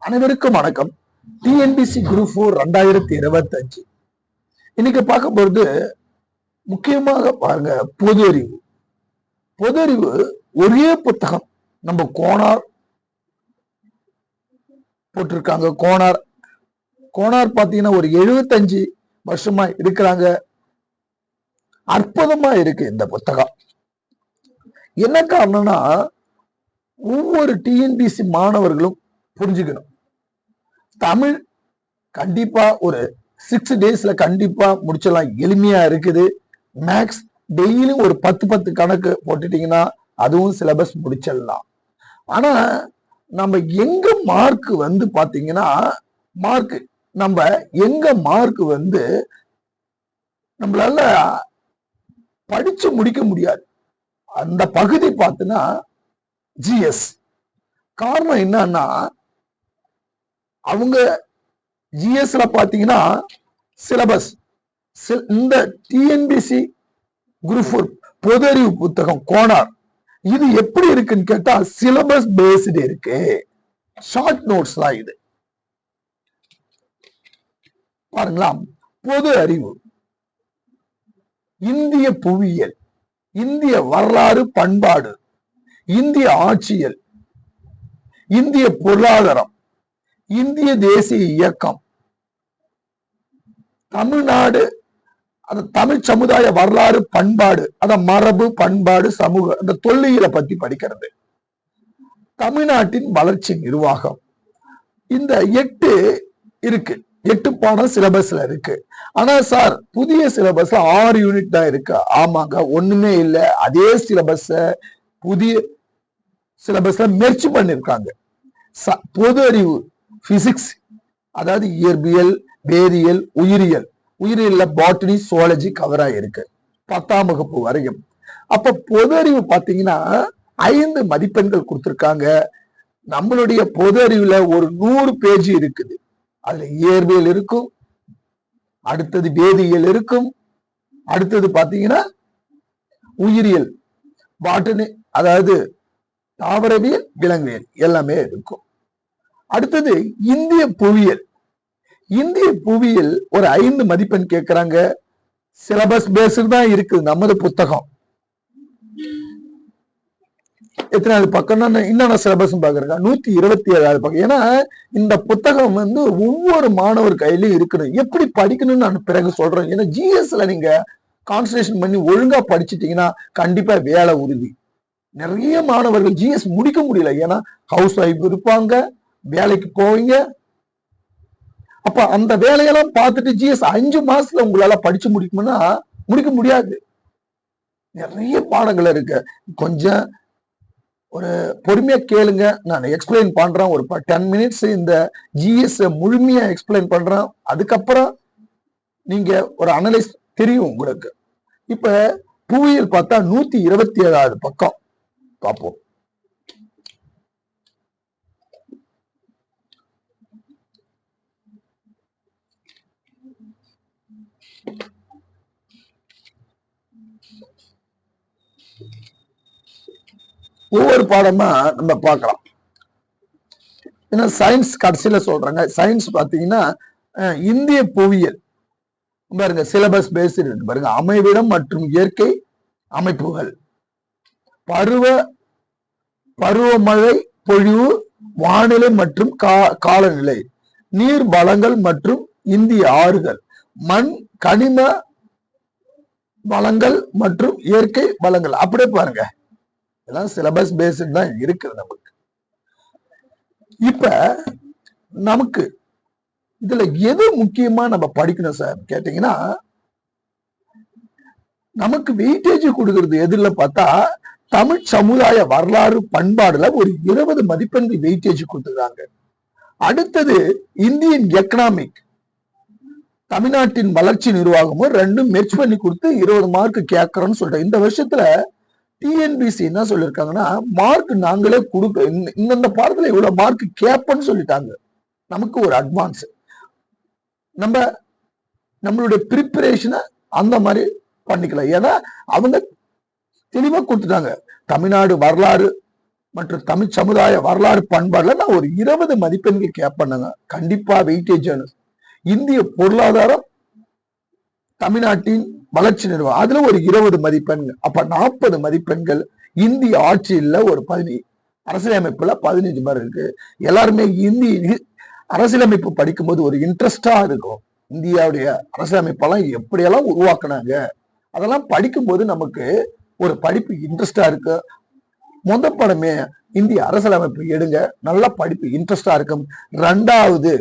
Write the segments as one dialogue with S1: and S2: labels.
S1: அனைவருக்கும் வணக்கம். TNPSC group 4 2025 இன்னைக்கு பார்க்க போறது முக்கியமாக பாருங்க. பொது அறிவு. பொது அறிவு ஒரே புத்தகம் நம்ம கோனார் போட்டிருக்காங்க. கோனார் பாத்தீங்கன்னா ஒரு 75 வருஷமா இருக்கிறாங்க. அற்புதமா இருக்கு இந்த புத்தகம். என்ன காரணம்னா, ஒவ்வொரு டிஎன்பிசி மாணவர்களும் புரிஞ்சுக்கணும். தமிழ் கண்டிப்பா ஒரு 6 டேஸ்ல கண்டிப்பா முடிச்சிடலாம், எளிமையா இருக்குது. மேக்ஸ் டெய்லியும் ஒரு 10 கணக்கு போட்டுட்டீங்கன்னா அதுவும் சிலபஸ் முடிச்சிடலாம். ஆனா நம்ம எங்க மார்க் வந்து பாத்தீங்கன்னா, மார்க் வந்து நம்மளால படிச்சு முடிக்க முடியாது. அந்த பகுதி பார்த்தீங்கன்னா ஜிஎஸ். காரணம் என்னன்னா, அவங்க ஜிஎஸ்ல பாத்தீங்கன்னா சிலபஸ் இந்த டிஎன்பிசி குரூப் 4 பொது அறிவு புத்தகம் கோனார் இது எப்படி இருக்குன்னு கேட்டா சிலபஸ் பேஸ்டு இருக்கு. ஷார்ட் நோட்ஸ் தான் இது. பாருங்களா, பொது அறிவு, இந்திய புவியியல், இந்திய வரலாறு பண்பாடு, இந்திய ஆட்சியல், இந்திய பொருளாதாரம், இந்திய தேசிய இயக்கம், தமிழ்நாடு, அந்த தமிழ் சமுதாய வரலாறு பண்பாடு, அத மரபு பண்பாடு சமூக, அந்த தொல்லியலை பத்தி படிக்கிறது, தமிழ்நாட்டின் வளர்ச்சி நிர்வாகம். இந்த 8 இருக்கு. 8 பாடம் சிலபஸ்ல இருக்கு. ஆனா சார் புதிய சிலபஸ்ல 6 யூனிட் தான் இருக்கு. ஆமாங்க, ஒண்ணுமே இல்லை. அதே சிலபஸ் புதிய சிலபஸ்ல மெர்ஜ் பண்ணிருக்காங்க. பொது அறிவு பிசிக்ஸ், அதாவது இயற்பியல், வேதியியல், உயிரியல்ல பாட்டனி, சுவாலஜி கவர் ஆயிருக்கு 10ஆம் வகுப்பு வரையும். அப்ப பொது அறிவு பாத்தீங்கன்னா 5 மதிப்பெண்கள் கொடுத்திருக்காங்க. நம்மளுடைய பொது அறிவுல ஒரு 100 பேஜ் இருக்குது. அதுல இயற்பியல் இருக்கும், அடுத்தது வேதியியல் இருக்கும், அடுத்தது பாத்தீங்கன்னா உயிரியல், பாட்டனி, அதாவது தாவரவியல், விலங்கியல் எல்லாமே இருக்கும். அடுத்தது இந்திய புவியியல். இந்திய புவியியல் ஒரு 5 மதிப்பெண் கேட்கிறாங்க. சிலபஸ் பேஸ்டு தான் இருக்குது நமது புத்தகம். எத்தனாவது பக்கம் என்னென்ன சிலபஸ் பாக்குறாங்க, 127வது பக்கம். ஏன்னா இந்த புத்தகம் வந்து ஒவ்வொரு மாணவர் கையிலயும் இருக்கணும். எப்படி படிக்கணும்னு நான் பிறகு சொல்றேன். ஏன்னா ஜிஎஸ்ல நீங்க கான்சன்ட்ரேஷன் பண்ணி ஒழுங்கா படிச்சுட்டீங்கன்னா கண்டிப்பா வேலை உறுதி. நிறைய மாணவர்கள் ஜிஎஸ் முடிக்க முடியல. ஏன்னா ஹவுஸ் ஒய்ஃப் இருப்பாங்க, வேலைக்கு போவீங்க. அப்ப அந்த வேலையெல்லாம் பார்த்துட்டு ஜிஎஸ் 5 மாசத்துல உங்களால படிச்சு முடிக்க முடியாது. நிறைய பாடங்கள் இருக்கு. கொஞ்சம் ஒரு பொறுமையா கேளுங்க, நான் எக்ஸ்பிளைன் பண்றேன். ஒரு 10 மினிட்ஸ் இந்த ஜிஎஸ் முழுமையா எக்ஸ்பிளைன் பண்றேன். அதுக்கப்புறம் நீங்க ஒரு அனலைஸ் தெரியும் உங்களுக்கு. இப்ப புவியியல் பார்த்தா 127வது பக்கம் பார்ப்போம். ஒவ்வொரு பாடமா நம்ம பார்க்கலாம். ஏன்னா சயின்ஸ் கடைசியில சொல்றாங்க. சயின்ஸ் பாத்தீங்கன்னா இந்திய புவியியல் பாருங்க, சிலபஸ் பேஸ்டு இருக்கு பாருங்க. அமைவிடம் மற்றும் இயற்கை அமைப்புகள், பருவமழை பொழிவு, வானிலை மற்றும் காலநிலை, நீர் வளங்கள் மற்றும் இந்திய ஆறுகள், மண் கனிம வளங்கள் மற்றும் இயற்கை வளங்கள். அப்படியே பாருங்க, இதெல்லாம் சிலபஸ் பேஸ்டு தான் இருக்குது நமக்கு. இப்ப நமக்கு இதுல எது முக்கியமா நம்ம படிக்கணும் சார் கேட்டீங்கன்னா, நமக்கு வெயிட்டேஜ் கொடுக்கறது எதுல பார்த்தா தமிழ் சமுதாய வரலாறு பண்பாடுல ஒரு 20 மதிப்பெண்கள் வெயிட்டேஜ் கொடுத்துருக்காங்க. அடுத்தது இந்தியன் எக்கனாமிக், தமிழ்நாட்டின் வளர்ச்சி நிர்வாகமும் 2 மெர்ஜ் பண்ணி கொடுத்து 20 மார்க் கேட்கறோம்னு சொல்றேன். இந்த வருஷத்துல டிஎன்பிசி என்ன சொல்லிருக்காங்கன்னா, மார்க் நாங்களே கொடுக்க, இந்த பாடத்துல இவ்வளவு மார்க் கேட்போன்னு சொல்லிட்டாங்க. நமக்கு ஒரு அட்வான்ஸ். நம்மளுடைய ப்ரிப்பரேஷனை அந்த மாதிரி பண்ணிக்கலாம். ஏன்னா அவங்க தெளிவா கொடுத்துட்டாங்க. தமிழ்நாடு வரலாறு மற்றும் தமிழ் சமுதாய வரலாறு பண்பாடுல நான் ஒரு 20 மதிப்பெண்கள் கேட்பேனுங்க. கண்டிப்பா வெயிட்டேஜ். இந்திய பொருளாதாரம், தமிழ்நாட்டின் வளர்ச்சி நிறுவனம், அதுல ஒரு 20 மதிப்பெண்கள். அப்ப 40 மதிப்பெண்கள். இந்திய ஆட்சியில் ஒரு 15, அரசியலமைப்புல 15 மாதிரி இருக்கு. எல்லாருமே இந்திய அரசியலமைப்பு படிக்கும்போது ஒரு இன்ட்ரெஸ்டா இருக்கும். இந்தியாவுடைய அரசியலமைப்பெல்லாம் எப்படியெல்லாம் உருவாக்குனாங்க, அதெல்லாம் படிக்கும்போது நமக்கு ஒரு படிப்பு இன்ட்ரெஸ்டா இருக்கு. படமே இந்திய அரசியலமைப்பு எடுங்க, நல்ல படிப்பு இன்ட்ரெஸ்டா இருக்கும். 2வது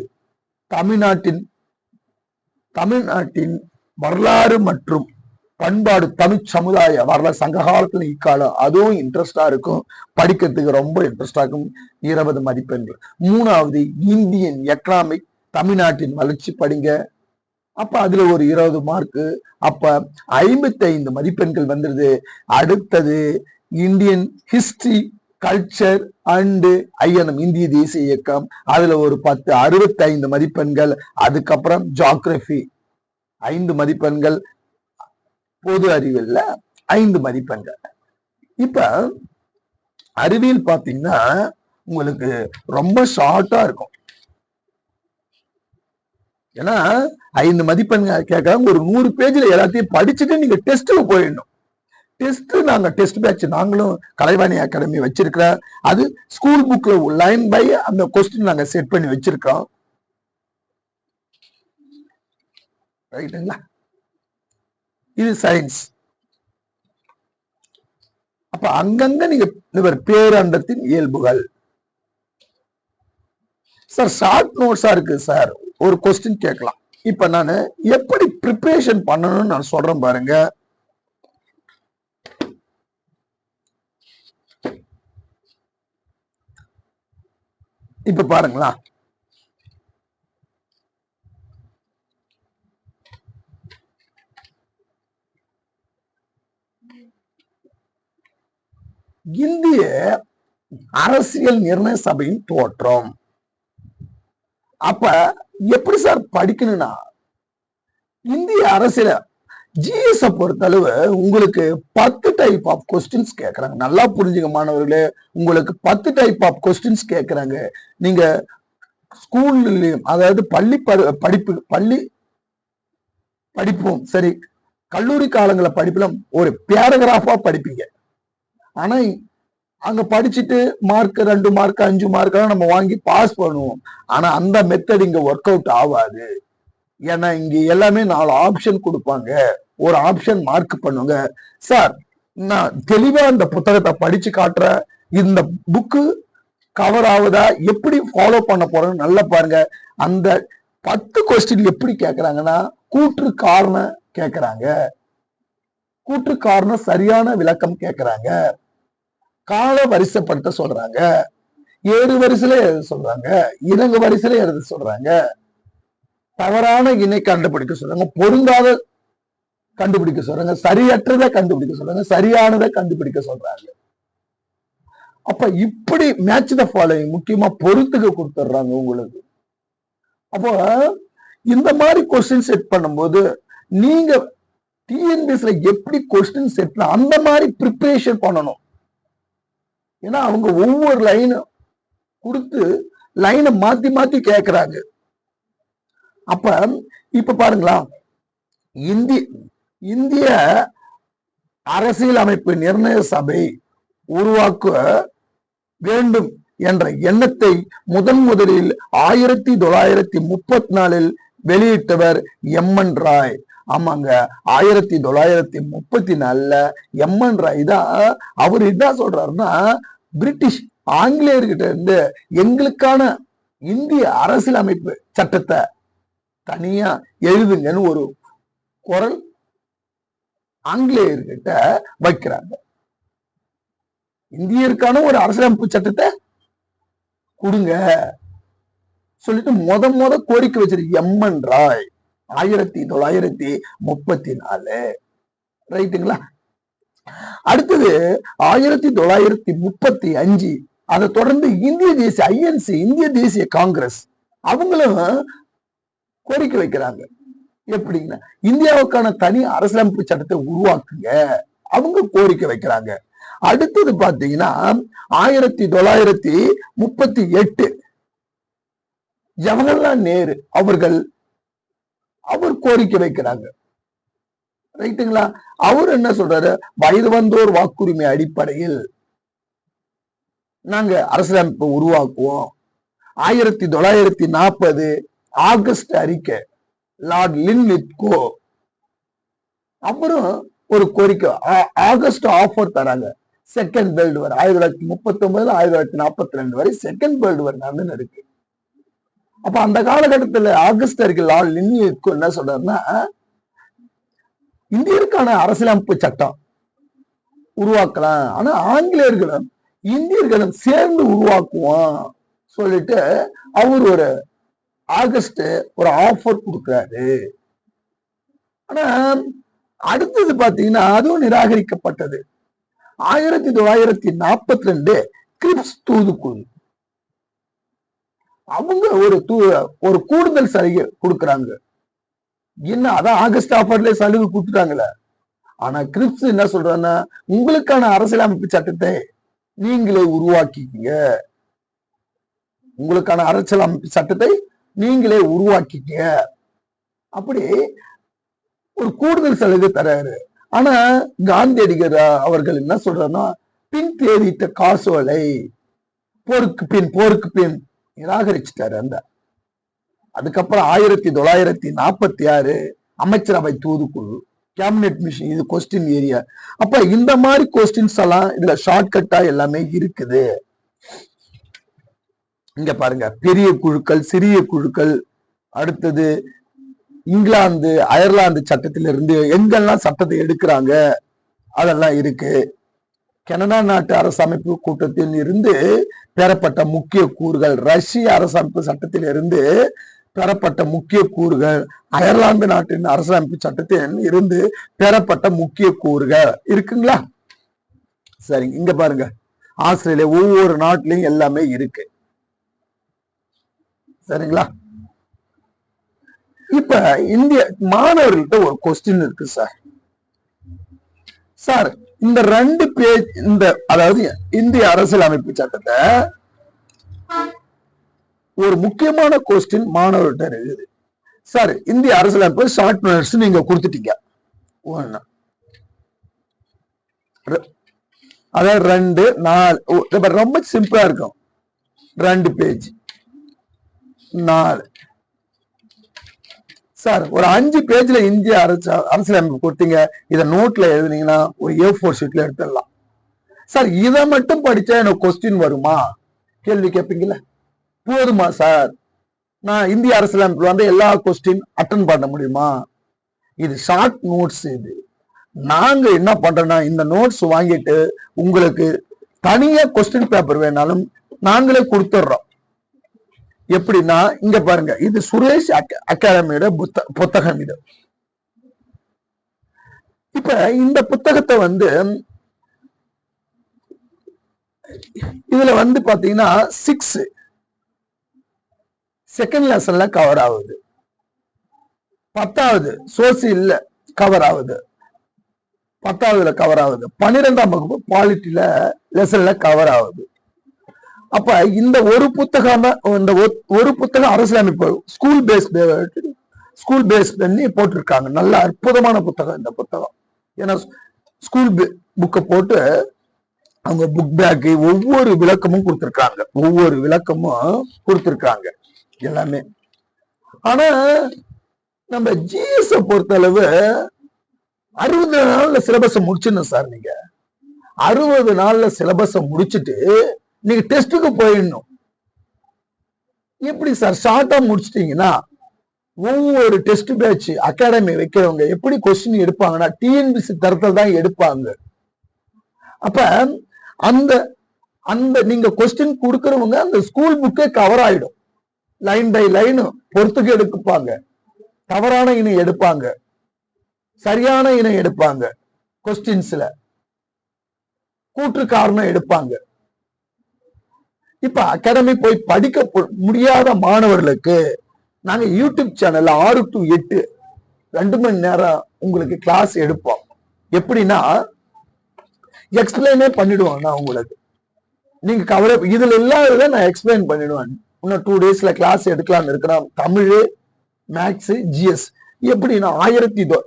S1: தமிழ்நாட்டின் வரலாறு மற்றும் பண்பாடு, தமிழ் சமுதாய வரலாறு, சங்க காலத்துல இக்காலம், அதுவும் இன்ட்ரெஸ்டா இருக்கும், படிக்கிறதுக்கு ரொம்ப இன்ட்ரெஸ்டா இருக்கும். 20 மதிப்பெண்கள். 3வது இந்தியன் எக்கனாமிக், தமிழ்நாட்டின் வளர்ச்சி படிங்க. அப்ப அதுல ஒரு 20 மார்க். அப்ப 55 மதிப்பெண்கள் வந்துருது. அடுத்தது Indian history, culture and INM, இந்திய தேசிய இயக்கம், அதுல ஒரு 10, 65 மதிப்பெண்கள். அதுக்கப்புறம் ஜியோகிராபி 5 மதிப்பெண்கள், பொது அறிவியல்ல 5 மதிப்பெண்கள். இப்ப அறிவியல் பாத்தீங்கன்னா உங்களுக்கு ரொம்ப ஷார்ட்டா இருக்கும். ஏன்னா 5 மதிப்பெண்கள் கேட்கறாங்க. ஒரு 100 பேஜ்ல எல்லாத்தையும் படிச்சுட்டு நீங்க டெஸ்ட்டுக்கு போயிடணும். நாங்க டெஸ்ட் பேட்ச் நாங்களும் கலைவாணி அகாடமி வச்சிருக்கிறோம். அது ஸ்கூல் புக்ல லைன் பை அந்த கொஸ்டின் நாங்க செட் பண்ணி வச்சிருக்கோம். ரைட்டுங்களா? இது சயின்ஸ். அப்ப அங்கங்க நீங்க பேரண்டத்தின் இயல்புகள். சார் ஷார்ட் நோட்ஸா இருக்கு சார், ஒரு கொஸ்டின் கேட்கலாம். இப்ப நான் எப்படி ப்ரிப்பரேஷன் பண்ணணும்னு நான் சொல்றேன் பாருங்க. இப்ப பாருங்களா, இந்திய அரசியல் நிர்ணய சபையின் தோற்றம். அப்ப எப்படி சார் படிக்கணும்னா, இந்திய அரசியல ஜிஎஸ் பொறுத்தளவு உங்களுக்கு 10 டைப் ஆஃப் கொஸ்டின்ஸ் கேட்கறாங்க. நல்லா புரிஞ்சுங்க மாணவர்களே, உங்களுக்கு 10 டைப் ஆஃப் கொஸ்டின்ஸ் கேட்கறாங்க. நீங்க ஸ்கூல்லயும், அதாவது பள்ளி படிப்பும் சரி, கல்லூரி காலங்கள படிப்புல ஒரு பேராகிராஃபா படிப்பீங்க. ஆனா அங்க படிச்சுட்டு மார்க் 2 மார்க் 5 மார்க் நம்ம வாங்கி பாஸ் பண்ணுவோம். ஆனா அந்த மெத்தட் இங்க ஒர்க் அவுட் ஆகாது. ஏன்னா இங்க எல்லாமே 4 ஆப்ஷன் கொடுப்பாங்க. ஒரு ஆப்ஷன் மார்க் பண்ணுங்க. சார் நான் தெளிவா இந்த புத்தகத்தை படிச்சு காட்டுறேன். இந்த புக்கு கவர் ஆகுதா, எப்படி ஃபாலோ பண்ண போறேன்னு நல்லா பாருங்க. அந்த 10 கொஸ்டின் எப்படி கேட்கறாங்கன்னா, கூற்று காரணம் கேட்கறாங்க, கூற்று காரணம் சரியான விளக்கம் கேட்கறாங்க, கால வரிசைப்படுத்த சொல்றாங்க, ஏறு வரிசையில எழுத சொல்றாங்க, இறங்கு வரிசையில எழுத சொல்றாங்க, தவறான இணை கண்டுபிடிக்க சொல்றாங்க, பொருந்தாத கண்டுபிடிக்க சொல்றாங்க, சரியற்றதை கண்டுபிடிக்க சொல்றாங்க, சரியானதை கண்டுபிடிக்க சொல்றாங்க. அப்ப இப்படி மேட்ச் த ஃபாலோயிங் முக்கியமா பொறுத்துக்க கொடுத்துடுறாங்க உங்களுக்கு. அப்போ இந்த மாதிரி கொஸ்டின் செட் பண்ணும்போது நீங்க டிஎன்பிஎஸ்ல எப்படி கொஸ்டின் செட் அந்த மாதிரி ப்ரிப்பரேஷன் பண்ணணும். ஏன்னா அவங்க ஒவ்வொரு லைன் கொடுத்து லைனை மாத்தி மாத்தி கேட்கிறாங்க. அப்ப இப்ப பாருங்களா, இந்திய அரசியல் அமைப்பு நிர்ணய சபை உருவாக்க வேண்டும் என்ற எண்ணத்தை முதலில் 1934 வெளியிட்டவர் எம்என் ராய். ஆமாங்க, 1934 எம்என் ராய் தான். அவர் என்ன சொல்றாருன்னா, பிரிட்டிஷ் ஆங்கிலேயர்கிட்ட இருந்து எங்களுக்கான இந்திய அரசியல் அமைப்பு சட்டத்தை தனியா எழுதுங்கன்னு ஒரு குரல் ஆங்கிலேயர்கிட்ட வைக்கிறாங்க. இந்தியருக்கான ஒரு அரசியலமைப்பு சட்டத்தை கொடுங்க சொல்லிட்டு முத கோரிக்கை வச்சிருக்கு எம்என் ராய் 1934. ரைட்டுங்களா? அடுத்தது 1935 அதை தொடர்ந்து இந்திய தேசிய ஐஎன்சி, இந்திய தேசிய காங்கிரஸ், அவங்களும் கோரிக்கை வைக்கிறாங்க. எப்படின்னா, இந்தியாவுக்கான தனி அரசியலமைப்பு சட்டத்தை உருவாக்குங்க அவங்க கோரிக்கை வைக்கிறாங்க. அடுத்தது பாத்தீங்கன்னா 1938 ஜவஹர்லால் நேரு அவர் கோரிக்கை வைக்கிறாங்க. ரைட்டுங்களா? அவர் என்ன சொல்றாரு, வயது வந்தோர் வாக்குரிமை அடிப்படையில் நாங்க அரசியலமைப்பு உருவாக்குவோம். 1940 ஆகஸ்ட் அறிக்கை லார்ட் லின்லித்கோ அப்புறம் ஒரு கோரிக்கை ஆகஸ்ட் ஆஃபர் தராங்க. செகண்ட் வேர்ல்டு வார் 1939 1942 வரை செகண்ட் வேர்ல்டு வார் நடந்து இருக்கு. அப்ப அந்த காலகட்டத்துல ஆகஸ்ட் அறிக்கை லார்ட் லின்லித்கோ என்ன சொல்றாருன்னா, இந்தியருக்கான அரசியலமைப்பு சட்டம் உருவாக்கலாம், ஆனா ஆங்கிலேயர்களும் இந்தியர்களும் சேர்ந்து உருவாக்குவோம் சொல்லிட்டு அவர் ஒரு ஆகஸ்ட் ஒரு ஆஃபர் கொடுக்கிறாரு. ஆனா அடுத்தது பாத்தீங்கன்னா அதுவும் நிராகரிக்கப்பட்டது. 1942 கிரிப்ஸ் தூதுக்குழு அவங்க ஒரு கூடுதல் சலுகை கொடுக்கறாங்க. என்ன, அதான் ஆகஸ்ட் ஆஃபர்ல சலுகை கொடுத்துட்டாங்களே. ஆனா கிரிப்ஸ் என்ன சொல்றாங்கன்னா, உங்களுக்கான அரசியலமைப்பு சட்டத்தை நீங்களே உருவாக்கிக்கீங்க, உங்களுக்கான அரசியலமைப்பு சட்டத்தை நீங்களே உருவாக்கிக்க அப்படி ஒரு கூடுதல் சலுகை தராரு. ஆனா காந்தியடிகள் அவர்கள் என்ன சொல்றாருன்னா, பின் தேதித்த காசோலை போருக்கு பின் நிராகரிச்சுட்டாரு. அதுக்கப்புறம் 1946 அமைச்சரவை தூதுக்குழு கேபினெட் மிஷன், இது கொஸ்டின் ஏரியா. அப்ப இந்த மாதிரி கொஸ்டின்ஸ் எல்லாம் இதுல ஷார்ட்கட்டா எல்லாமே இருக்குது. இங்க பாருங்க, பெரிய குழுக்கள், சிறிய குழுக்கள், அடுத்தது இங்கிலாந்து அயர்லாந்து சட்டத்திலிருந்து எங்கெல்லாம் சட்டத்தை எடுக்கிறாங்க அதெல்லாம் இருக்கு. கனடா நாட்டு அரசமைப்பு கூட்டத்தில் இருந்து பெறப்பட்ட முக்கிய கூறுகள், ரஷ்ய அரசமைப்பு சட்டத்தில் இருந்து பெறப்பட்ட முக்கிய கூறுகள், அயர்லாந்து நாட்டின் அரசமைப்பு சட்டத்தில் இருந்து பெறப்பட்ட முக்கிய கூறுகள் இருக்குங்களா? சரி, இங்க பாருங்க, ஆஸ்திரேலியா ஒவ்வொரு நாட்டிலையும் எல்லாமே இருக்கு. சரிங்களா? இப்ப இந்திய மாணவர்கள்ட்ட ஒரு கொஸ்டின் இருக்கு சார். சார், இந்த 2 பேஜ் அதாவது இந்திய அரசியலமைப்பு சட்டத்தை ஒரு முக்கியமான கொஸ்டின் மாணவர்கிட்ட இருக்குது. சார், இந்திய அரசியலமைப்பு ஷார்ட் நோட்ஸ் நீங்க கொடுத்துட்டீங்க. அதாவது 2 4 ரொம்ப சிம்பிளா இருக்கும். 2 பேஜ் 4 சார், ஒரு 5 பேஜ்ல இந்திய அரசியலமைப்பு கொடுத்தீங்க. இத நோட்ல எழுதுனீங்கன்னா ஒரு A4 ஷீட்ல எடுத்துடலாம். சார், இதை மட்டும் படிச்சா எனக்கு கொஸ்டின் வருமா கேள்வி கேட்பீங்கல்ல, போதுமா சார்? நான் இந்திய அரசியலமைப்புல எல்லா கொஸ்டின் அட்டன் பண்ண முடியுமா? இது ஷார்ட் நோட்ஸ். இது நாங்க என்ன பண்றோம்னா, இந்த நோட்ஸ் வாங்கிட்டு உங்களுக்கு தனியா கொஸ்டின் பேப்பர் வேணாலும் நாங்களே கொடுத்துடுறோம். எப்படின்னா, இங்க பாருங்க, இது சுரேஷ் அகாடமியோட புத்தகம். இது இப்ப இந்த புத்தகத்தை இதுல பாத்தீங்கன்னா 6 செகண்ட் லெசன்ல கவர் ஆகுது, 10வது சோசியல்ல கவர் ஆகுது, 10வதுல கவர் ஆகுது, 12ஆம் வகுப்பு பாலிட்டில லெசன்ல கவர் ஆகுது. அப்ப இந்த ஒரு புத்தகம் அரசியலமைப்பு ஸ்கூல் பேஸ் பண்ணி போட்டிருக்காங்க. நல்ல அற்புதமான புத்தகம் இந்த புத்தகம். ஏன்னா ஸ்கூல் புக்கை போட்டு அவங்க புக் பேக் ஒவ்வொரு விளக்கமும் கொடுத்திருக்காங்க எல்லாமே. ஆனா நம்ம ஜிஎஸ் பொறுத்த அளவு 60 நாள்ல சிலபஸ் முடிச்சிடணும் சார். நீங்க 60 நாள்ல சிலபஸ் முடிச்சுட்டு நீங்க டெஸ்டுக்கு போயிடணும். எப்படி சார் ஷார்ட்டா முடிச்சிட்டீங்கன்னா, ஒவ்வொரு டெஸ்ட் பேட்ச் அகாடமி வைக்கிறவங்க எப்படி கொஸ்டின் எடுப்பாங்கன்னா டிஎன்பிசி தரத்துல தான் எடுப்பாங்க. அப்ப அந்த நீங்க கொஸ்டின் கொடுக்கறவங்க அந்த ஸ்கூல் புக்கே கவர் ஆயிடும். லைன் பை லைன் பொறுத்துக்கு எடுப்பாங்க. தவறான இனம் எடுப்பாங்க, சரியான இனம் எடுப்பாங்க, கொஸ்டின்ஸ்ல கூற்று காரணம் எடுப்பாங்க. இப்ப அகாடமி போய் படிக்க முடியாத மாணவர்களுக்கு நாங்க யூடியூப் சேனல்ல 6 to 8 2 மணி நேரம் உங்களுக்கு கிளாஸ் எடுப்போம். எப்படின்னா, எக்ஸ்பிளைனே பண்ணிடுவோம் நான் உங்களுக்கு. நீங்க கவலை இதுல இல்லாததை நான் எக்ஸ்பிளைன் பண்ணிடுவேன். இன்னும் 2 daysல கிளாஸ் எடுக்கலாம்னு இருக்கிறோம். தமிழ், மேக்ஸ், ஜிஎஸ் எப்படி நான்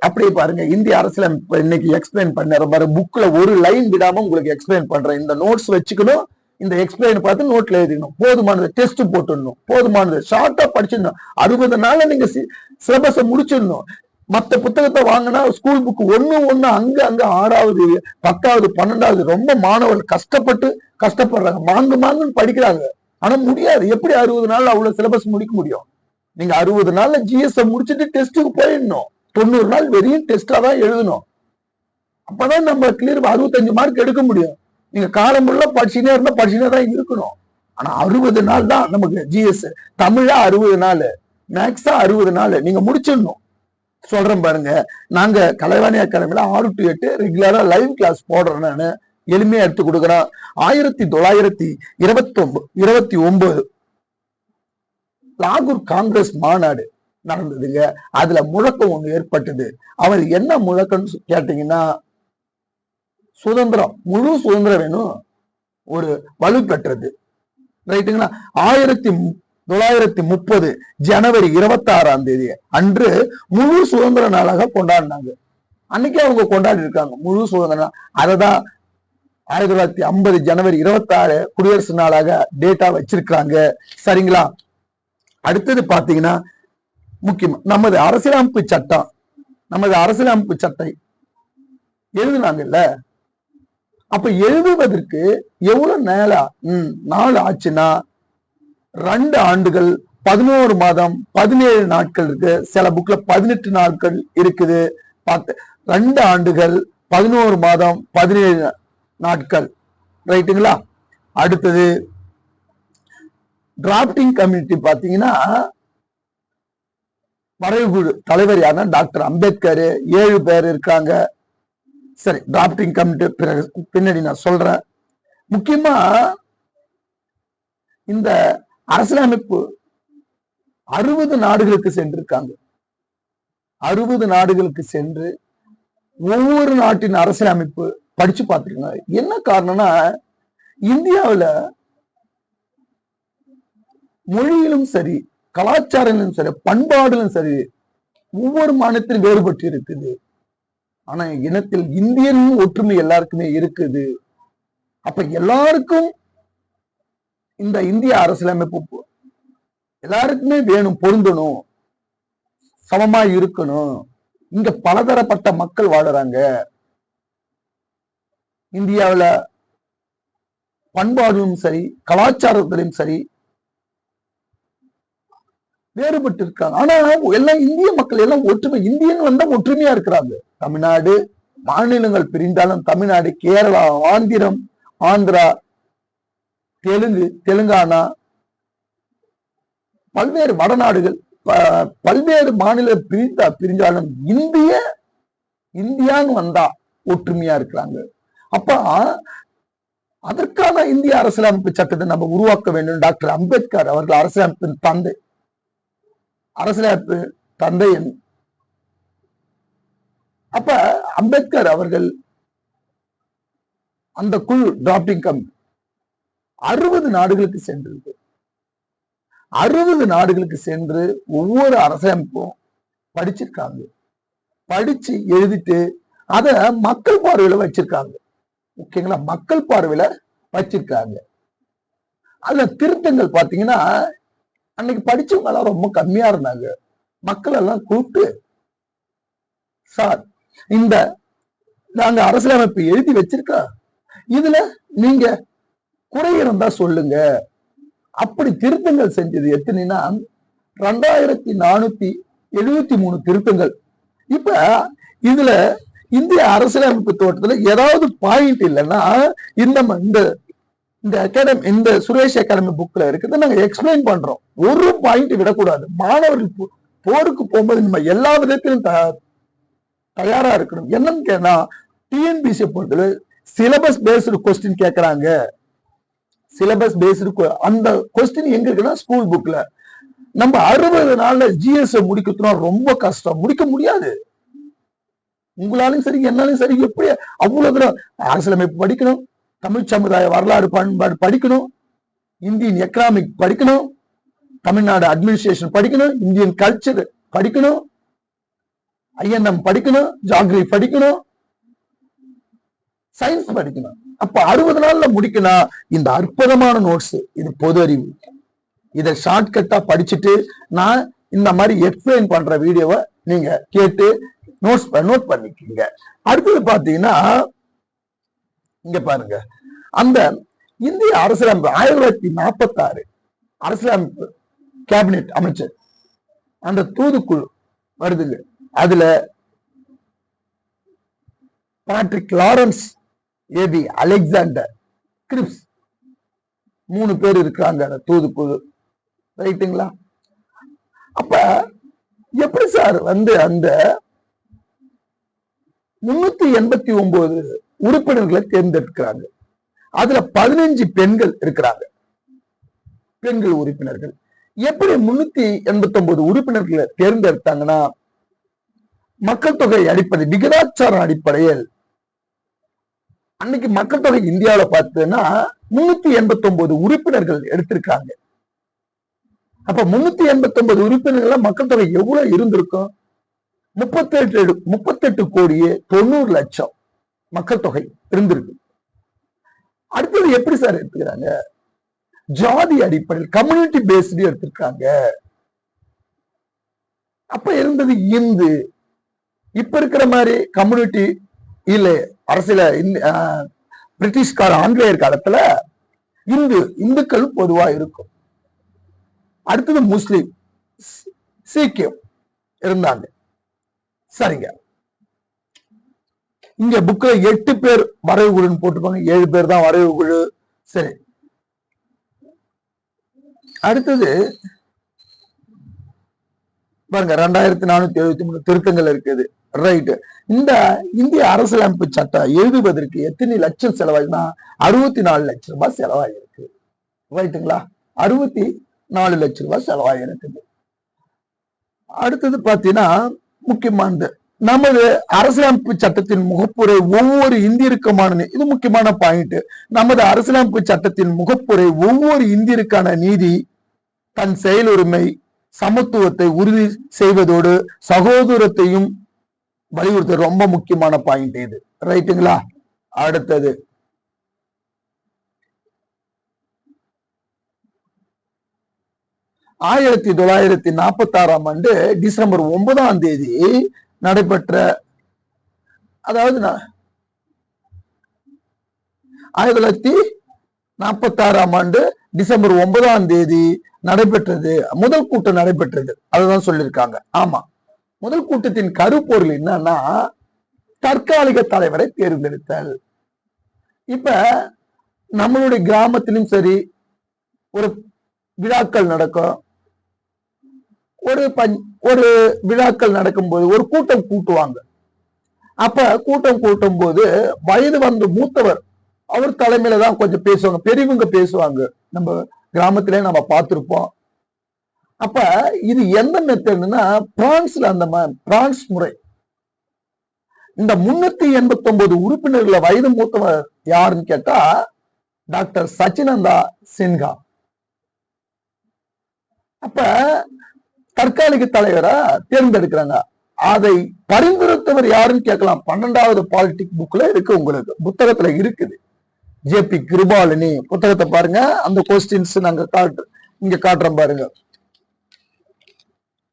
S1: அப்படியே பாருங்க. இந்திய அரசியலமைப்பு இன்னைக்கு எக்ஸ்பிளைன் பண்ண பாரு, புக்ல ஒரு லைன் விடாம உங்களுக்கு எக்ஸ்பிளைன் பண்றேன். இந்த நோட்ஸ் வச்சுக்கணும், இந்த எக்ஸ்பிளைன் பார்த்து நோட்ல எழுதிக்கணும். போதுமானது, டெஸ்ட் போட்டுடணும், போதுமானது, ஷார்ட்டா படிச்சிடணும். 60 நாள்ல நீங்க சிலபஸை முடிச்சிடணும். மத்த புத்தகத்தை வாங்கினா ஸ்கூல் புக் ஒண்ணு அங்க 6வது 10வது 12வது ரொம்ப மாணவர்கள் கஷ்டப்படுறாங்க, மாங்குன்னு படிக்கிறாங்க. ஆனா முடியாது. எப்படி 60 நாள்ல அவ்வளவு சிலபஸ் முடிக்க முடியும்? நீங்க 60 நாள்ல ஜிஎஸ் முடிச்சுட்டு டெஸ்ட்டுக்கு போயிடணும். 90 நாள் வெறும் டெஸ்டா தான் எழுதணும். அப்பதான் நம்ம கிளியர் 65 மார்க் எடுக்க முடியும். நீங்க காலம் உள்ள படிச்சுனே இருந்தா படிச்சுனே தான் இருக்கணும். ஆனா 60 நாள் தான் நமக்கு ஜிஎஸ். தமிழா 60 நாள், மேக்ஸா 60 நாள் நீங்க முடிச்சிடணும். சொல்றேன் பாருங்க, நாங்க கலைவாணி அகாடமில 6 to 8 ரெகுலரா லைவ் கிளாஸ் போடுறேன். நானு எளிமையா எடுத்து கொடுக்குறேன். 1929 லாகூர் காங்கிரஸ் மாநாடு நடந்ததுங்க. அதுல முழக்கம் ஒண்ணு ஏற்பட்டது. அவர் என்ன முழக்கம்னு கேட்டீங்கன்னா, சுதந்திரம், முழு சுதந்திரம் வேணும், ஒரு வலு பெற்றது. ரைட்டுங்களா? 1930 ஜனவரி 26ஆம் தேதி அன்று முழு சுதந்திர நாளாக கொண்டாடினாங்க. அன்னைக்கு அவங்க கொண்டாடி இருக்காங்க முழு சுதந்திர நாள். அததான் 1950 ஜனவரி 26 குடியரசு நாளாக டேட்டா வச்சிருக்காங்க. சரிங்களா? அடுத்தது பாத்தீங்கன்னா, முக்கியமா நமது அரசியலமைப்பு சட்டை எழுதுனாங்கல்ல. அப்ப எழுதுவதற்கு எவ்வளவு நாள் ஆச்சுன்னா 2 ஆண்டுகள் 11 மாதம் 17 நாட்கள் இருக்கு. சில புக்ல 18 நாட்கள் இருக்குது. 2 ஆண்டுகள் 11 மாதம் 17 நாட்கள். ரைட்டுங்களா? அடுத்தது டிராப்டிங் கமிட்டி பாத்தீங்கன்னா, வரைவுக்குழு தலைவர் யாருன்னா டாக்டர் அம்பேத்கர். 7 பேர் இருக்காங்க. சரி, டிராப்டிங் கமிட்டி பின்னாடி நான் சொல்றேன். முக்கியமா இந்த அரசியலமைப்பு 60 நாடுகளுக்கு சென்றிருக்காங்க. 60 நாடுகளுக்கு சென்று ஒவ்வொரு நாட்டின் அரசியலமைப்பு படிச்சு பார்த்துருக்காங்க. என்ன காரணம்னா, இந்தியாவில் மொழியிலும் சரி, கலாச்சாரத்திலும் சரி, பண்பாடிலும் சரி, ஒவ்வொரு மாநிலத்திலும் வேறுபட்டு இருக்குது. ஆனா இனத்தில் இந்தியன் ஒற்றுமை எல்லாருக்குமே இருக்குது. அப்ப எல்லாருக்கும் இந்த இந்திய அரசியலமைப்பு எல்லாருக்குமே வேணும், பொருந்தணும், சமமா இருக்கணும். இங்க பலதரப்பட்ட மக்கள் வாழறாங்க. இந்தியாவில பண்பாடும் சரி, கலாச்சாரத்திலும் சரி வேறுபட்டு இருக்காங்க. ஆனா எல்லாம் இந்திய மக்கள் எல்லாம் ஒற்றுமை, இந்தியன் வந்தா ஒற்றுமையா இருக்கிறாங்க. தமிழ்நாடு மாநிலங்கள் பிரிந்தாலும் தமிழ்நாடு, கேரளா, ஆந்திரா, தெலுங்கானா, பல்வேறு வடநாடுகள், பல்வேறு மாநில பிரிஞ்சாலும் இந்தியான்னு வந்தா ஒற்றுமையா இருக்கிறாங்க. அப்ப அதற்கான இந்திய அரசியலமைப்பு சட்டத்தை நம்ம உருவாக்க வேண்டும். டாக்டர் அம்பேத்கர் அவர்கள் அரசியலமைப்பு தந்தை. அப்ப அம்பேத்கர் அவர்கள் அந்த குழு டிராப்டிங் கமிட்டி 60 நாடுகளுக்கு சென்றிருக்கு. 60 நாடுகளுக்கு சென்று ஒவ்வொரு அரசியலமைப்பும் படிச்சிருக்காங்க. படிச்சு எழுதிட்டு அத மக்கள் பார்வையில வச்சிருக்காங்க. ஓகேங்களா? மக்கள் பார்வையில வச்சிருக்காங்க. அதுல திருத்தங்கள் பாத்தீங்கன்னா, அன்னைக்கு படிச்சவங்க எல்லாம் ரொம்ப கம்மியா இருந்தாங்க. மக்கள் எல்லாம் கூப்பிட்டு, சார், இந்த நாங்க அரசியலமைப்பு எழுதி வச்சிருக்கோம், இதுல நீங்க குறை இருந்தா சொல்லுங்க. அப்படி திருத்தங்கள் செஞ்சது எத்தனைன்னா 2473 திருத்தங்கள். இப்ப இதுல இந்திய அரசியலமைப்பு தோட்டத்துல ஏதாவது பாயிண்ட் இல்லைன்னா இந்த அகாடமி, இந்த சுரேஷ் அகாடமி புக்ல இருக்கிறத நாங்க எக்ஸ்பிளைன் பண்றோம். ஒரு பாயிண்ட் விடக்கூடாது. மாணவர்கள் போருக்கு போகும்போது நம்ம எல்லா விதத்திலும் தயாரா இருக்கணும். என்னன்னு கேட்டா, டிஎன்பிசி பொறுத்தவரை சிலபஸ் பேஸ்டு கொஸ்டின் கேட்கறாங்க. சிலபஸ் பேஸ்டு அந்த கொஸ்டின் எங்க இருக்குன்னா ஸ்கூல் புக்ல. நம்ம 60 நாள்ல ஜிஎஸ் முடிக்கணும் ரொம்ப கஷ்டம், முடிக்க முடியாது. உங்களாலும் சரி என்னாலும் சரி, எப்படி அவ்வளவு தூரம் அரசியலமைப்பு படிக்கணும், தமிழ் சமுதாய வரலாறு பண்பாடு படிக்கணும், இந்தியன் எக்கனாமிக் படிக்கணும், தமிழ்நாடு அட்மினிஸ்ட்ரேஷன் படிக்கணும், இந்தியன் கல்ச்சர் படிக்கணும், ஐஎன்எம் படிக்கணும், ஜாகிரபி படிக்கணும், சயின்ஸ் படிக்கணும். அப்ப 60 நாள்ல முடிக்கணும். இந்த அற்புதமான நோட்ஸ், இது பொது அறிவு. இதை ஷார்ட்கட்டா படிச்சுட்டு நான் இந்த மாதிரி எக்ஸ்பிளைன் பண்ற வீடியோவை நீங்க கேட்டு நோட் பண்ணிக்கீங்க. அடுத்தது பாத்தீங்கன்னா இங்க பாருங்க, அந்த இந்திய அரசியலமைப்பு 1946 அரசியலமைப்பு கேபினெட் அமைச்சர் அந்த தூதுக்குழு வருதுங்க. அதுல Pethick Lawrence, AV Alexander, Cripps 3 பேர் இருக்கிறாங்க அந்த தூதுக்குழு. ரைட்டுங்களா? அப்ப எப்படி சார் அந்த 389 உறுப்பினர்களை தேர்ந்தெடுக்கிறாங்க. அதுல 15 பெண்கள் இருக்கிறாங்க, பெண்கள் உறுப்பினர்கள். எப்படி 389 உறுப்பினர்களை தேர்ந்தெடுத்தாங்கன்னா, மக்கள் தொகை அடிப்படை, விகிதாச்சார அடிப்படையில். அன்னைக்கு மக்கள் தொகை இந்தியாவில பார்த்தீங்கன்னா 389 உறுப்பினர்கள் எடுத்திருக்காங்க. அப்ப 389 உறுப்பினர்கள் மக்கள் தொகை எவ்வளவு இருந்திருக்கும்? 38 கோடியே 90 லட்சம் மக்கள் தொகை இருந்திருக்கு. அடுத்தது எப்படி சார் எடுத்துக்கிறாங்க? ஜாதி அடிப்படையில், கம்யூனிட்டி பேஸ்டு எடுத்திருக்காங்க. அப்ப இருந்தது இந்து. இப்ப இருக்கிற மாதிரி கம்யூனிட்டி இல்ல. அரசியல பிரிட்டிஷ்கார ஆங்கிலேயர் காலத்துல இந்துக்கள் பொதுவா இருக்கும். அடுத்தது முஸ்லிம், சீக்கியம் இருந்தாங்க. சரிங்க. இங்க புக்ல 8 பேர் வரைவு குழுன்னு போட்டுப்பாங்க, 7 பேர் தான் வரைவு குழு. சரி, அடுத்தது பாருங்க, 2473 திருத்தங்கள் இருக்குது. ரைட். இந்த இந்திய அரசியலமைப்பு சட்டம் எழுதுவதற்கு எத்தனை லட்சம் செலவாயினா? 64 லட்சம் ரூபாய் செலவாயிருக்கு. ரைட்டுங்களா? 64 லட்சம் ரூபாய் செலவாயிருக்குது. அடுத்தது பாத்தீங்கன்னா முக்கியமானது, நமது அரசியலமைப்பு சட்டத்தின் முகப்புரை ஒவ்வொரு இந்தியருக்குமான, இது முக்கியமான பாயிண்ட். நமது அரசியலமைப்பு சட்டத்தின் முகப்புரை ஒவ்வொரு இந்தியருக்கான நீதி, தன் செயலுரிமை, சமத்துவத்தை உறுதி செய்வதோடு சகோதரத்தையும் வலியுறுத்த ரொம்ப முக்கியமான பாயிண்ட் இது. ரைட்டுங்களா? அடுத்தது ஆயிரத்தி 1946 ஆண்டு டிசம்பர் 9 நடைபெற்ற, அதாவது 1946 ஆண்டு டிசம்பர் 9 நடைபெற்றது, முதல் கூட்டம் நடைபெற்றது. அதுதான் சொல்லியிருக்காங்க. ஆமா, முதல் கூட்டத்தின் கருப்பொருள் என்னன்னா, தற்காலிக தலைவரை தேர்ந்தெடுத்தல். இப்ப நம்மளுடைய கிராமத்திலும் சரி, ஒரு விழாக்கள் நடக்கும், ஒரு விழாக்கள் நடக்கும்போது ஒரு கூட்டம் கூட்டுவாங்க. அப்ப கூட்டம் கூட்டும் போது வயது வந்து மூத்தவர் அவர் தலைமையில தான் கொஞ்சம் பேசுவாங்க, பெரியவங்க பேசுவாங்க. நம்ம கிராமத்திலே நம்ம பார்த்திருப்போம். அப்ப இது எந்த மெத்தட்னா, பிரான்ஸ்ல அந்த பிரான்ஸ் முறை. இந்த 389 உறுப்பினர்கள வயது மூத்தவர் யாருன்னு கேட்டா டாக்டர் சச்சினந்தா சின்ஹா. அப்ப தற்காலிக தலைவரா தேர்ந்தெடுக்கிறாங்க. அதை பரிந்துரைத்தவர் யாருன்னு கேட்கலாம். 12வது பாலிடிக் புக்ல இருக்கு, உங்களுக்கு புத்தகத்துல இருக்குது. ஜேபி கிருபாலினி புத்தகத்தை பாருங்க. அந்த கொஸ்டின்ஸ் நாங்க இங்க காட்டுறோம் பாருங்க,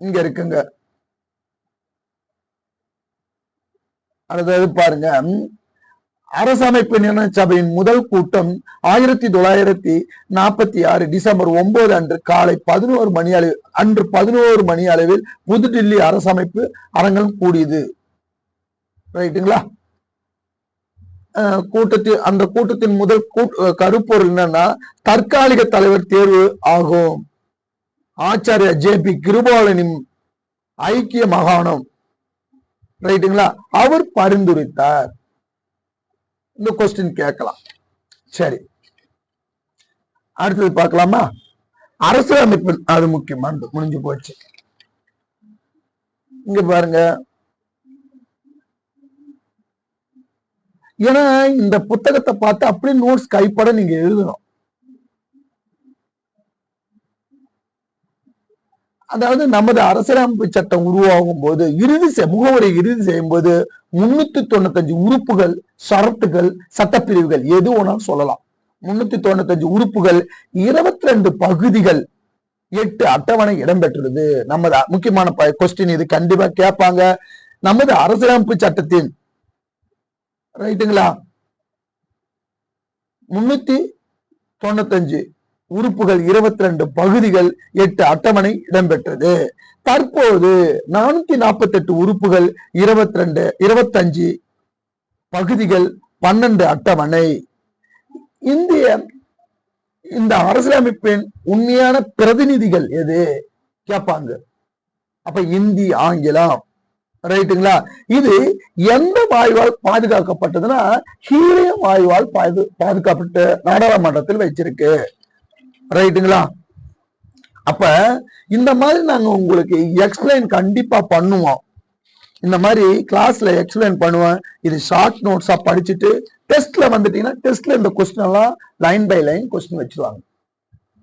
S1: இங்க இருக்குங்க. அடுத்தது பாருங்க, அரசமைப்பு நிர்ணய சபையின் முதல் கூட்டம் 1946 டிசம்பர் 9 அன்று காலை 11 மணி அளவில், அன்று 11 மணி அளவில் புதுடில்லி அரசமைப்பு அரங்கம் கூடியது. ரைட்டுங்களா? அந்த கூட்டத்தின் முதல் கருப்பொருள் என்னன்னா, தற்காலிக தலைவர் தேர்வு ஆகும். ஆச்சாரிய ஜேபி கிருபாலினி ஐக்கிய மாகாணம். ரைட்டுங்களா? அவர் பரிந்துரைத்தார். இந்த கொஸ்டின் கேட்கலாம். சரி, அடுத்தது பார்க்கலாமா? அரசியலமைப்பு, அது முக்கியமானது, முடிஞ்சு போச்சு. இங்க பாருங்க, ஏன்னா இந்த புத்தகத்தை பார்த்து அப்படியே நோட்ஸ் கைப்பட நீங்க எழுதணும். அதாவது நமது அரசியலமைப்பு சட்டம் உருவாகும் போது முகவரை இறுதி செய்யும் போது 395 உறுப்புகள், ஷரத்துகள், சட்டப்பிரிவுகள் எது வேணாலும் சொல்லலாம். 395 உறுப்புகள், 22 பகுதிகள், 8 அட்டவணை இடம்பெற்றுள்ளது. நமது முக்கியமான கொஸ்டின் இது, கண்டிப்பா கேட்பாங்க. நமது அரசியலமைப்பு சட்டத்தின் ரைட்டுங்களா 395 உறுப்புகள், 22 பகுதிகள், 8 அட்டவணை இடம்பெற்றது. தற்போது 448 உறுப்புகள், 25 பகுதிகள், 12 அட்டவணை. இந்த அரசியலமைப்பின் உண்மையான பிரதிநிதிகள் எது கேட்பாங்க. அப்ப இந்தி, ஆங்கிலம், ரைட்டுங்களா. இது எந்த வாயுவால் பாதுகாக்கப்பட்டதுன்னா ஹீலியம் வாயுவால் பாதுகாக்கப்பட்ட நாடாளுமன்றத்தில் வச்சிருக்கு. ரைட்டுங்களா. அப்ப இந்த மாதிரி நாங்க உங்களுக்கு எக்ஸ்பிளைன் கண்டிப்பா பண்ணுவோம். இந்த மாதிரி கிளாஸ்ல எக்ஸ்பிளைன் பண்ணுவேன். இது ஷார்ட் நோட்ஸா படிச்சுட்டு டெஸ்ட்ல வந்துட்டீங்கன்னா டெஸ்ட்ல இந்த கொஸ்டின் எல்லாம் லைன் பை லைன் கொஸ்டின் வச்சிருவாங்க.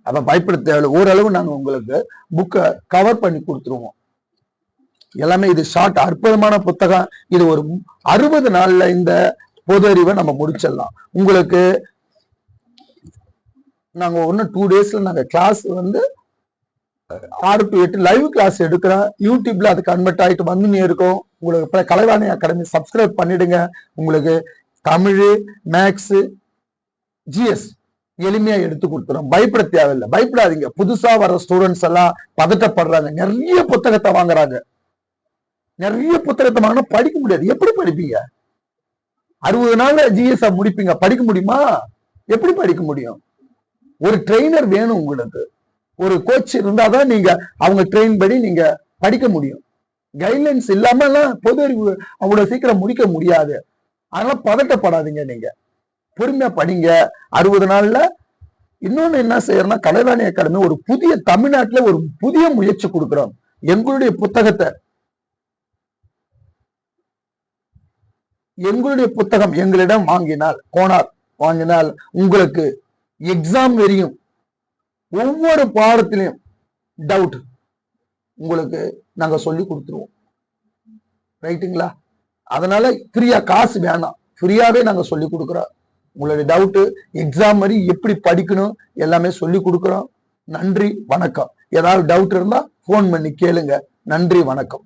S1: அப்ப பயப்பட தேவை. ஓரளவு நாங்க உங்களுக்கு புக்கை கவர் பண்ணி கொடுத்துருவோம். எல்லாமே இது ஷார்ட், அற்புதமான புத்தகம். இது ஒரு 60 நாள்ல இந்த பொது அறிவை நம்ம முடிச்சிடலாம். உங்களுக்கு நாங்க 2 டேஸ்ல நாங்க கிளாஸ் 6 to 8 லைவ் கிளாஸ் எடுக்கிறோம். யூடியூப்ல அது கன்வெர்ட் ஆயிட்டு வந்துன்னு இருக்கும். உங்களுக்கு கலைவாணி அகாடமி சப்ஸ்கிரைப் பண்ணிடுங்க. உங்களுக்கு தமிழ், மேக்ஸ், ஜிஎஸ் எளிமையா எடுத்து கொடுத்துரும். பயப்பட தேவையில்லை. பயப்படாதீங்க. புதுசா வர ஸ்டூடெண்ட்ஸ் எல்லாம் பதட்டப்படுறாங்க. நிறைய புத்தகத்தை வாங்குறாங்க. நிறைய புத்தகத்தை வாங்கினா படிக்க முடியாது. எப்படி படிப்பீங்க? 60 நாள்ல ஜிஎஸ் முடிப்பீங்க? படிக்க முடியுமா? எப்படி படிக்க முடியும்? ஒரு ட்ரெயினர் வேணும் உங்களுக்கு. ஒரு கோச் இருந்தாதான் நீங்க அவங்க ட்ரெயின் படி நீங்க படிக்க முடியும். கைட்லைன்ஸ் இல்லாம பொது அறிவு அவ்வளவு சீக்கிரம் முடிக்க முடியாது. அதனால பதட்டப்படாதீங்க. நீங்க பொறுமையா படிங்க. 60 நாள்ல இன்னொன்னு என்ன செய்யறோம்னா, கலைவாணி அகாடமி ஒரு புதிய தமிழ்நாட்டுல ஒரு புதிய முயற்சி கொடுக்கிறோம். எங்களுடைய புத்தகம் எங்களிடம் வாங்கினால் உங்களுக்கு எக்ஸாம் வரையும் ஒவ்வொரு பாடத்திலையும் டவுட் உங்களுக்கு நாங்க சொல்லி கொடுத்துருவோம். ரைட்டுங்களா. அதனால ஃப்ரீயா, காசு வேணாம், ஃப்ரீயாவே நாங்க சொல்லி கொடுக்குறோம். உங்களுடைய டவுட் எக்ஸாம் மாதிரி எப்படி படிக்கணும் எல்லாமே சொல்லி கொடுக்குறோம். நன்றி, வணக்கம். ஏதாவது டவுட் இருந்தா போன் பண்ணி கேளுங்க. நன்றி, வணக்கம்.